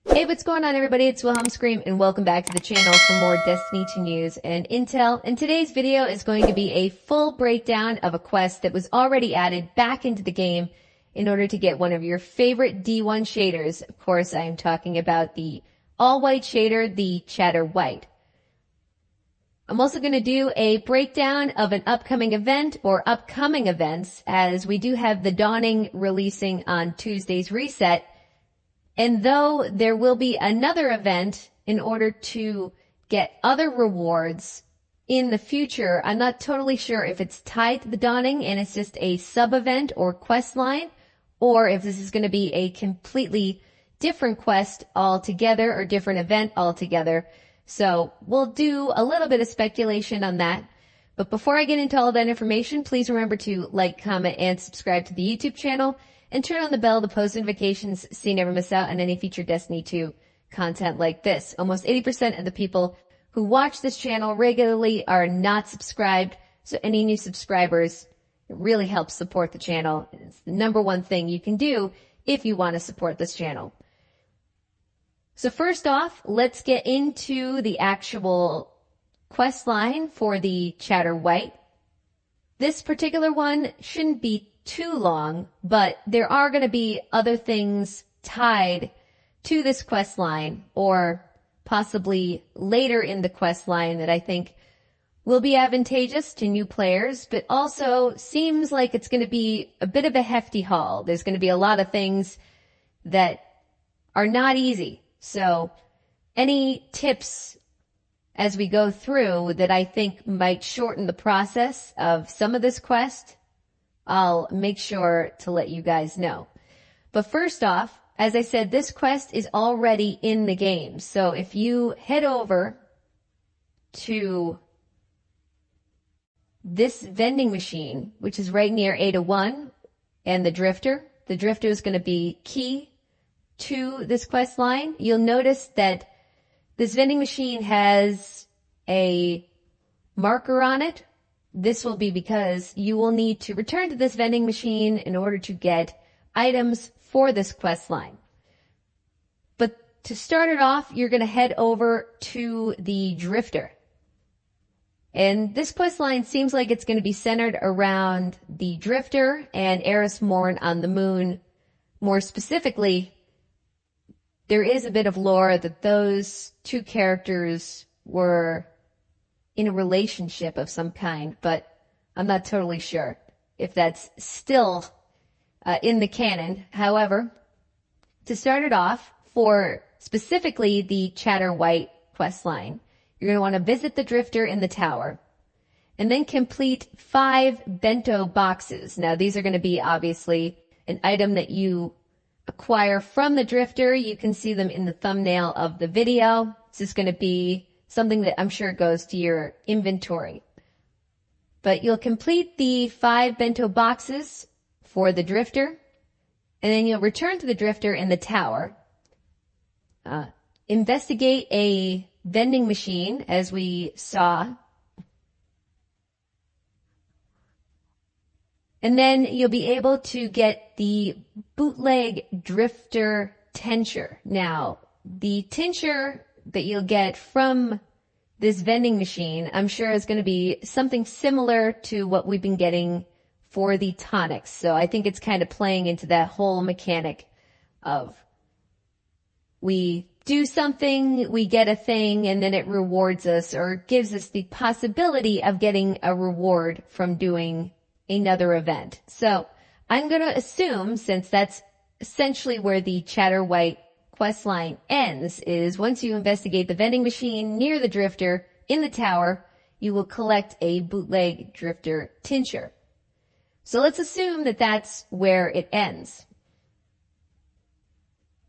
Hey, what's going on everybody? It's Wilhelm Scream and welcome back to the channel for more Destiny 2 news and intel. And today's video is going to be a full breakdown of a quest that was already added back into the game in order to get one of your favorite D1 shaders. Of course, I am talking about the all-white shader, the Chatter White. I'm also going to do a breakdown of an upcoming event or upcoming events, as we do have the Dawning releasing on Tuesday's reset. And though there will be another event in order to get other rewards in the future, I'm not totally sure if it's tied to the Dawning and it's just a sub-event or quest line, or if this is going to be a completely different quest altogether or different event altogether. So we'll do a little bit of speculation on that. But before I get into all that information, please remember to like, comment, and subscribe to the YouTube channel. And turn on the bell to post notifications so you never miss out on any future Destiny 2 content like this. Almost 80% of the people who watch this channel regularly are not subscribed, so any new subscribers, it really helps support the channel. It's the #1 thing you can do if you want to support this channel. So first off, let's get into the actual quest line for the Chatter White. This particular one shouldn't be too long, but there are going to be other things tied to this quest line or possibly later in the quest line that I think will be advantageous to new players, but also seems like it's going to be a bit of a hefty haul. There's going to be a lot of things that are not easy. So any tips as we go through that I think might shorten the process of some of this quest, I'll make sure to let you guys know. But first off, as I said, this quest is already in the game. So if you head over to this vending machine, which is right near A-1 and the Drifter is going to be key to this quest line. You'll notice that this vending machine has a marker on it. This will be because you will need to return to this vending machine in order to get items for this quest line. But to start it off, you're going to head over to the Drifter. And this quest line seems like it's going to be centered around the Drifter and Eris Morn on the moon. More specifically, there is a bit of lore that those two characters were in a relationship of some kind, but I'm not totally sure if that's still in the canon. However, to start it off, for specifically the Chatter White quest line, you're going to want to visit the Drifter in the tower and then complete 5 bento boxes. Now, these are going to be obviously an item that you acquire from the Drifter. You can see them in the thumbnail of the video. This is going to be something that I'm sure goes to your inventory. But you'll complete the 5 bento boxes for the Drifter, and then you'll return to the Drifter in the tower. Investigate a vending machine, as we saw. And then you'll be able to get the bootleg Drifter tincture. Now, the tincture that you'll get from this vending machine, I'm sure is going to be something similar to what we've been getting for the Tonics. So I think it's kind of playing into that whole mechanic of we do something, we get a thing, and then it rewards us or gives us the possibility of getting a reward from doing another event. So I'm going to assume, since that's essentially where the Chatter White quest line ends, is once you investigate the vending machine near the Drifter in the tower, you will collect a bootleg Drifter tincture. So let's assume that that's where it ends.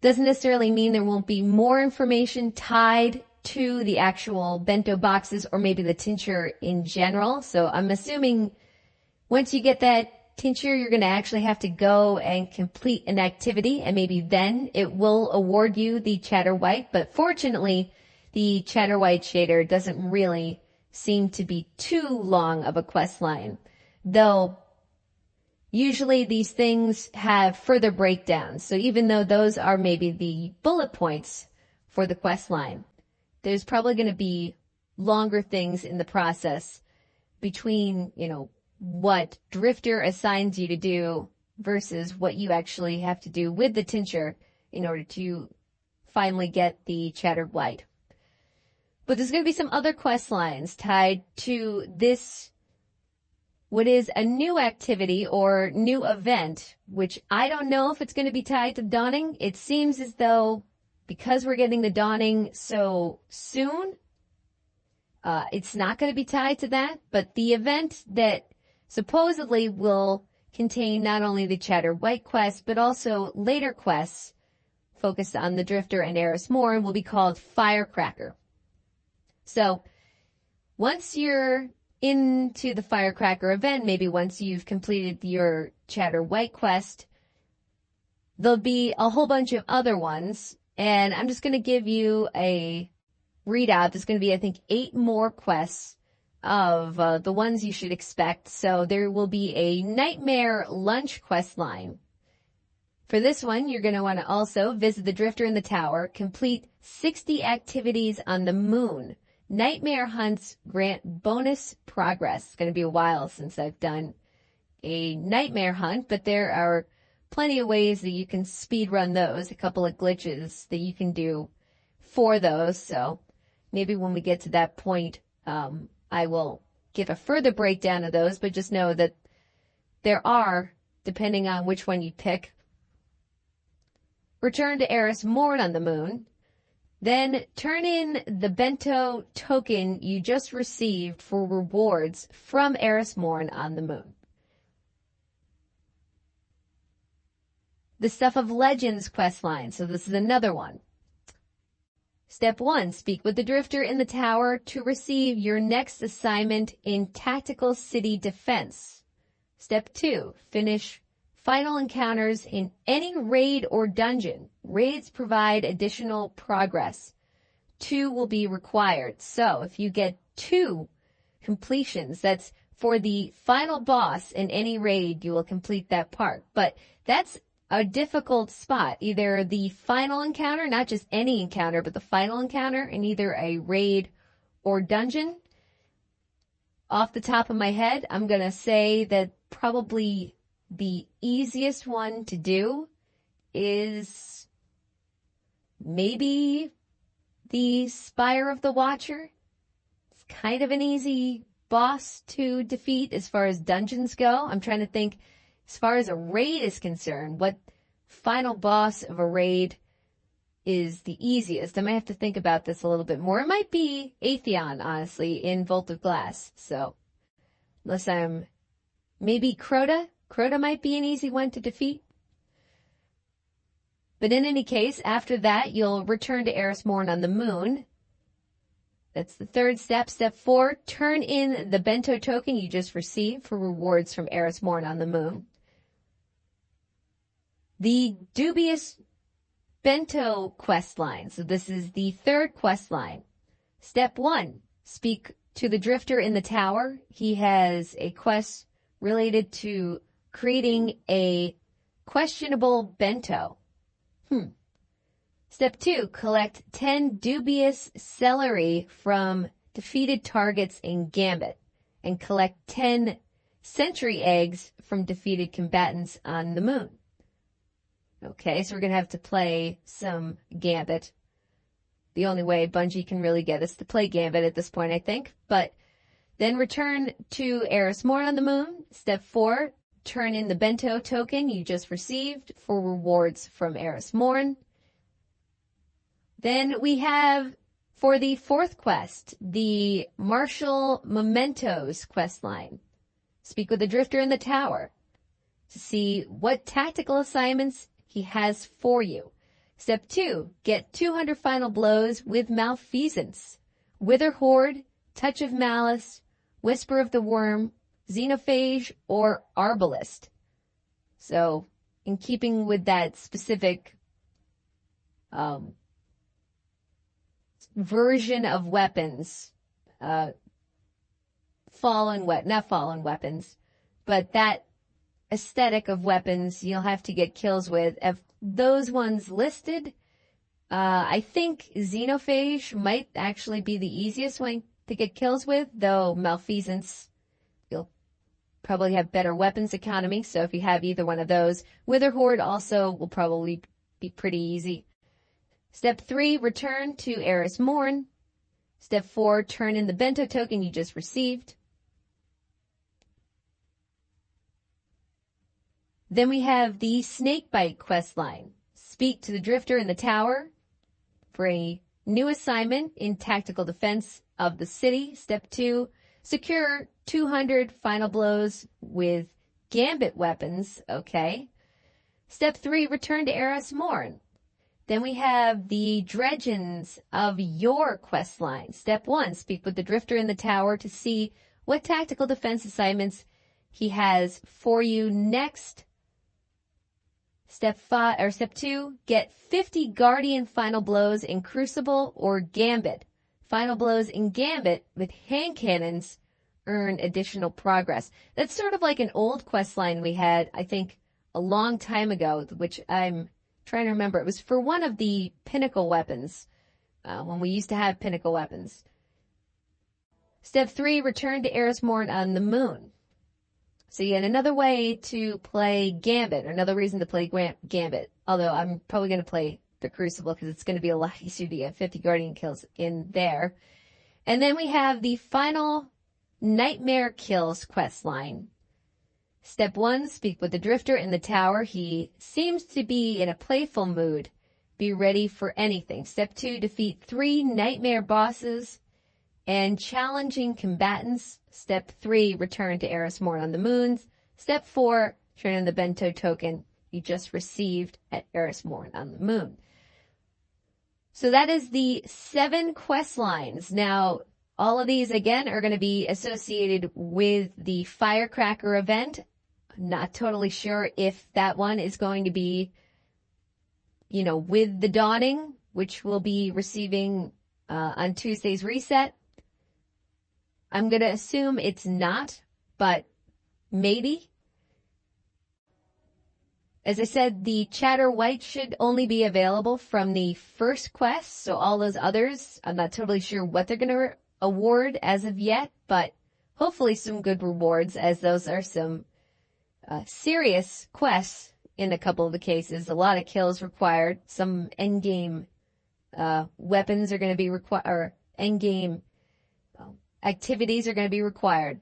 Doesn't necessarily mean there won't be more information tied to the actual bento boxes or maybe the tincture in general. So I'm assuming once you get that tincture, you're going to actually have to go and complete an activity, and maybe then it will award you the Chatter White. But fortunately, the Chatter White shader doesn't really seem to be too long of a quest line, though Usually these things have further breakdowns. So even though those are maybe the bullet points for the quest line, there's probably going to be longer things in the process between, what Drifter assigns you to do versus what you actually have to do with the tincture in order to finally get the Shattered Light. But there's going to be some other quest lines tied to this, what is a new activity or new event, which I don't know if it's going to be tied to Dawning. It seems as though because we're getting the Dawning so soon, it's not going to be tied to that. But the event that supposedly will contain not only the Shattered White quest, but also later quests focused on the Drifter and Eris Morn will be called Firecracker. So once you're into the Firecracker event, maybe once you've completed your Shattered White quest, there'll be a whole bunch of other ones. And I'm just going to give you a readout. There's going to be, I think, 8 more quests of the ones you should expect. So there will be a Nightmare Lunch quest line. For this one, you're going to want to also visit the Drifter in the Tower, complete 60 activities on the moon. Nightmare hunts grant bonus progress. It's going to be a while since I've done a nightmare hunt, but there are plenty of ways that you can speed run those, a couple of glitches that you can do for those. So maybe when we get to that point, I will give a further breakdown of those, but just know that there are, depending on which one you pick, return to Eris Morn on the moon, then turn in the bento token you just received for rewards from Eris Morn on the moon. The Stuff of Legends questline. So this is another one. Step 1, speak with the Drifter in the Tower to receive your next assignment in Tactical City Defense. Step 2, finish final encounters in any raid or dungeon. Raids provide additional progress. 2 will be required. So if you get 2 completions, that's for the final boss in any raid, you will complete that part. But that's a difficult spot. Either the final encounter, not just any encounter, but the final encounter in either a raid or dungeon. Off the top of my head, I'm going to say that probably the easiest one to do is maybe the Spire of the Watcher. It's kind of an easy boss to defeat as far as dungeons go. I'm trying to think, as far as a raid is concerned, what final boss of a raid is the easiest? I might have to think about this a little bit more. It might be Atheon, honestly, in Vault of Glass. So, unless I'm maybe Crota. Crota might be an easy one to defeat. But in any case, after that, you'll return to Eris Morn on the moon. That's the 3rd step. Step 4, turn in the bento token you just received for rewards from Eris Morn on the moon. The dubious bento quest line. So this is the 3rd quest line. Step 1, speak to the Drifter in the Tower. He has a quest related to creating a questionable bento. Step 2, collect 10 dubious celery from defeated targets in Gambit and collect 10 sentry eggs from defeated combatants on the moon. Okay, so we're going to have to play some Gambit. The only way Bungie can really get us to play Gambit at this point, I think. But then return to Eris Morn on the moon. Step 4, turn in the bento token you just received for rewards from Eris Morn. Then we have, for the 4th quest, the Martial Mementos questline. Speak with the Drifter in the Tower to see what tactical assignments he has for you. Step 2, get 200 final blows with Malfeasance, Wither Horde, Touch of Malice, Whisper of the Worm, Xenophage, or Arbalist. So, in keeping with that specific version of weapons, not fallen weapons, but that aesthetic of weapons you'll have to get kills with. Of those ones listed, I think Xenophage might actually be the easiest one to get kills with, though Malfeasance, you'll probably have better weapons economy, so if you have either one of those. Witherhoard also will probably be pretty easy. Step 3, return to Eris Morn. Step 4, turn in the bento token you just received. Then we have the Snakebite questline. Speak to the Drifter in the tower for a new assignment in tactical defense of the city. Step 2, secure 200 final blows with Gambit weapons. Okay. Step 3, return to Eris Morn. Then we have the Dredgens of your questline. Step 1, speak with the Drifter in the tower to see what tactical defense assignments he has for you next. Step 2, get 50 Guardian final blows in Crucible or Gambit. Final blows in Gambit with hand cannons earn additional progress. That's sort of like an old quest line we had, I think, a long time ago, which I'm trying to remember. It was for one of the pinnacle weapons, when we used to have pinnacle weapons. Step 3, return to Eris Morn on the moon. So yet another way to play Gambit, another reason to play Gambit. Although I'm probably going to play the Crucible because it's going to be a lot easier to get 50 Guardian kills in there. And then we have the final Nightmare Kills quest line. Step 1, speak with the Drifter in the tower. He seems to be in a playful mood. Be ready for anything. Step 2, defeat 3 Nightmare bosses and challenging combatants. Step 3, return to Eris Morn on the moons. Step 4, turn in the bento token you just received at Eris Morn on the moon. So that is the 7 quest lines. Now, all of these, again, are going to be associated with the Firecracker event. I'm not totally sure if that one is going to be, with the Dawning, which we'll be receiving on Tuesday's reset. I'm going to assume it's not, but maybe. As I said, the Chatter White should only be available from the first quest, so all those others, I'm not totally sure what they're going to award as of yet, but hopefully some good rewards, as those are some serious quests in a couple of the cases. A lot of kills required. Some endgame weapons are going to be required, or endgame activities are going to be required.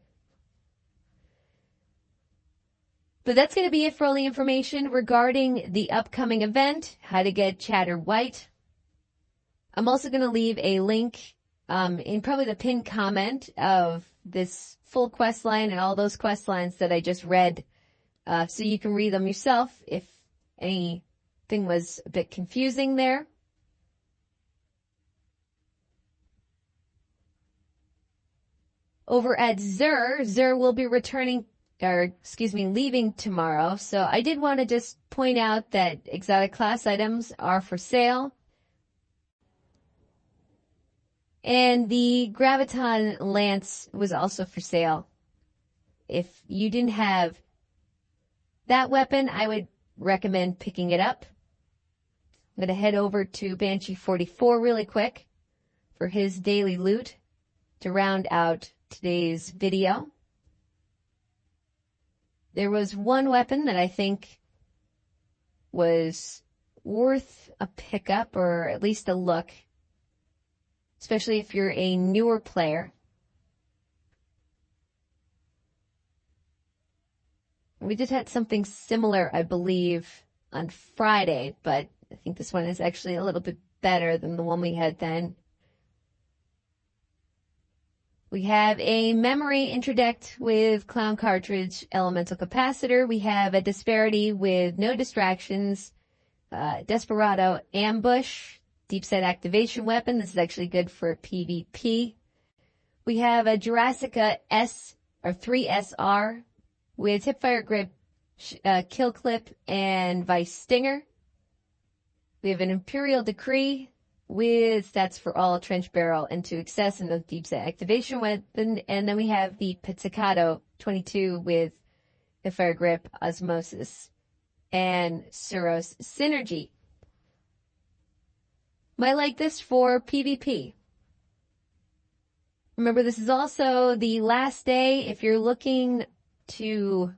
But that's going to be it for all the information regarding the upcoming event, how to get Chatter White. I'm also going to leave a link in probably the pinned comment of this full quest line and all those quest lines that I just read, so you can read them yourself if anything was a bit confusing there. Over at XUR will be leaving tomorrow. So I did want to just point out that exotic class items are for sale. And the Graviton Lance was also for sale. If you didn't have that weapon, I would recommend picking it up. I'm going to head over to Banshee 44 really quick for his daily loot to round out today's video. There was one weapon that I think was worth a pickup, or at least a look, especially if you're a newer player. We just had something similar, I believe, on Friday, but I think this one is actually a little bit better than the one we had then. We have a memory interdict with Clown Cartridge Elemental Capacitor. We have a Disparity with no distractions, Desperado Ambush, Deepsight Activation Weapon. This is actually good for PvP. We have a Jurassica 3SR with Hipfire Grip, Kill Clip, and Vice Stinger. We have an Imperial Decree with stats for all, Trench Barrel, and to Excess, and the Deepsight Activation Weapon. And then we have the Pizzicato 22 with Fire Grip, Osmosis, and Suros Synergy. Might like this for PvP. Remember, this is also the last day if you're looking to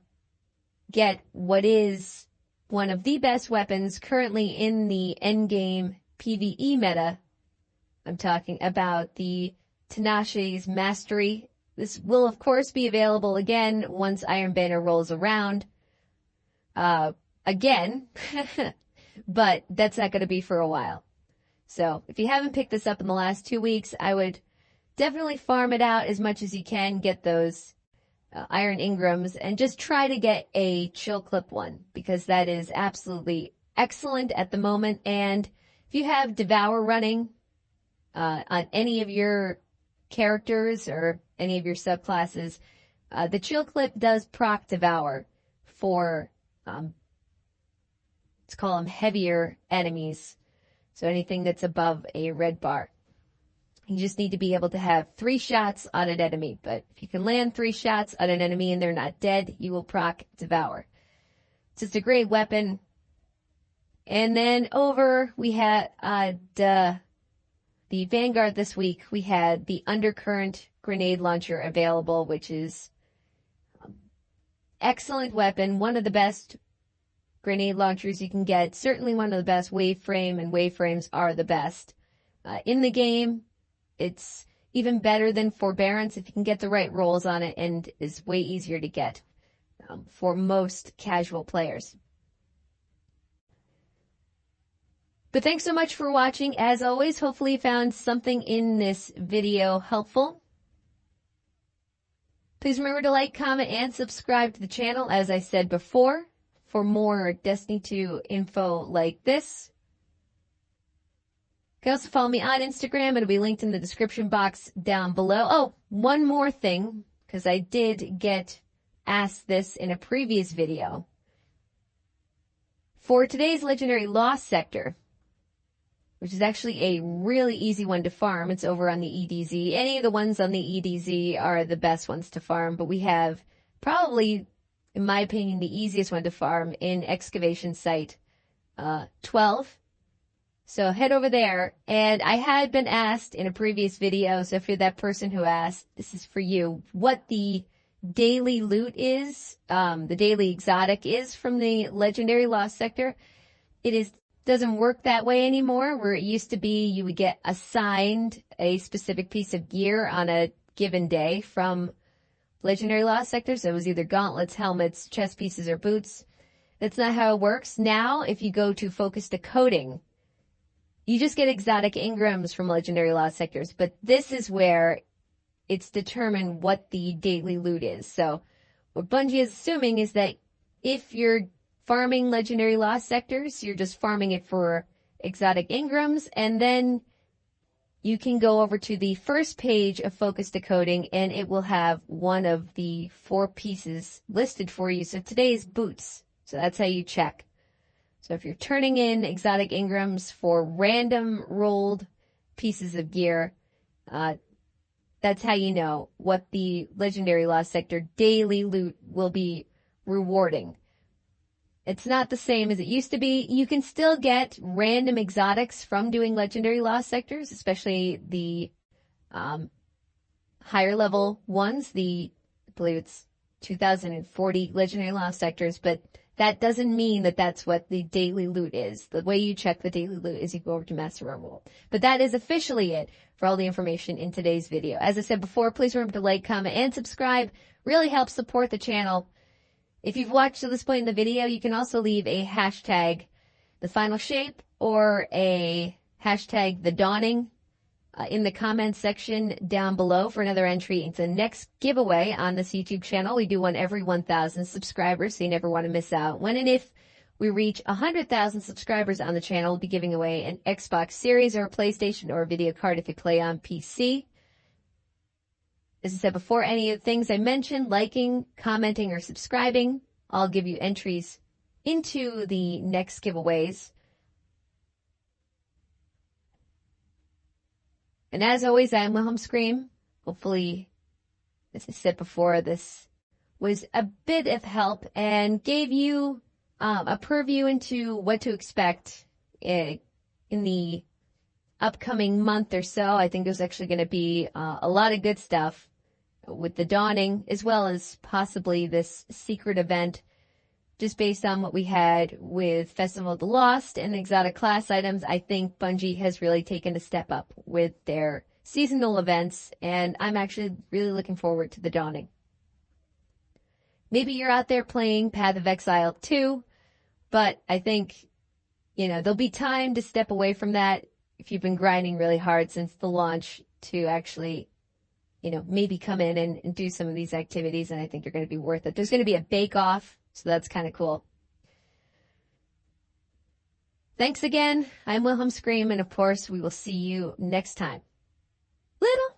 get what is one of the best weapons currently in the endgame PvE meta. I'm talking about the Tenashi's Mastery. This will, of course, be available again once Iron Banner rolls around. Again, but that's not going to be for a while. So if you haven't picked this up in the last 2 weeks, I would definitely farm it out as much as you can, get those Iron Engrams, and just try to get a Chill Clip one, because that is absolutely excellent at the moment. And if you have Devour running on any of your characters or any of your subclasses, the Chill Clip does proc Devour for, let's call them heavier enemies. So anything that's above a red bar. You just need to be able to have 3 shots on an enemy. But if you can land 3 shots on an enemy and they're not dead, you will proc Devour. It's just a great weapon. And then over, we had the Vanguard this week. We had the Undercurrent grenade launcher available, which is excellent weapon. One of the best grenade launchers you can get. Certainly one of the best waveframe, and waveframes are the best in the game. It's even better than Forbearance if you can get the right rolls on it, and is way easier to get for most casual players. But thanks so much for watching. As always, hopefully you found something in this video helpful. Please remember to like, comment, and subscribe to the channel, as I said before, for more Destiny 2 info like this. You can also follow me on Instagram. It'll be linked in the description box down below. Oh, one more thing, because I did get asked this in a previous video. For today's Legendary Lost Sector, which is actually a really easy one to farm, it's over on the EDZ. Any of the ones on the EDZ are the best ones to farm, but we have probably, in my opinion, the easiest one to farm in Excavation Site 12. So head over there. And I had been asked in a previous video, so if you're that person who asked, this is for you, what the daily loot is, the daily exotic is from the Legendary Lost Sector. It doesn't work that way anymore, where it used to be you would get assigned a specific piece of gear on a given day from Legendary Lost Sector. So it was either gauntlets, helmets, chest pieces, or boots. That's not how it works. Now, if you go to Focus Decoding, you just get exotic Engrams from Legendary Lost Sectors, but this is where it's determined what the daily loot is. So what Bungie is assuming is that if you're farming Legendary Lost Sectors, you're just farming it for exotic Engrams, and then you can go over to the first page of Focus Decoding, and it will have one of the 4 pieces listed for you. So today's boots. So that's how you check. So if you're turning in exotic Engrams for random rolled pieces of gear, that's how you know what the Legendary Lost Sector daily loot will be rewarding. It's not the same as it used to be. You can still get random exotics from doing Legendary Lost Sectors, especially the higher level ones, I believe it's 2040 Legendary Lost Sectors, but that doesn't mean that that's what the daily loot is. The way you check the daily loot is you go over to Master Rumble. But that is officially it for all the information in today's video. As I said before, please remember to like, comment, and subscribe. Really helps support the channel. If you've watched to this point in the video, you can also leave a hashtag the final shape or a hashtag the dawning in the comments section down below for another entry into the next giveaway on this YouTube channel. We do one every 1,000 subscribers, so you never want to miss out. When and if we reach 100,000 subscribers on the channel, we'll be giving away an Xbox Series or a PlayStation or a video card if you play on PC. As I said before, any of the things I mentioned, liking, commenting, or subscribing, I'll give you entries into the next giveaways. And as always, I am Wilhelm Scream. Hopefully, as I said before, this was a bit of help and gave you a purview into what to expect in the upcoming month or so. I think there's actually going to be a lot of good stuff with the Dawning, as well as possibly this secret event, just based on what we had with Festival of the Lost and exotic class items. I think Bungie has really taken a step up with their seasonal events, and I'm actually really looking forward to the Dawning. Maybe you're out there playing Path of Exile too, but I think, there'll be time to step away from that if you've been grinding really hard since the launch to actually, maybe come in and do some of these activities, and I think they're going to be worth it. There's going to be a bake-off, so that's kind of cool. Thanks again. I'm Wilhelm Scream, and of course, we will see you next time. Little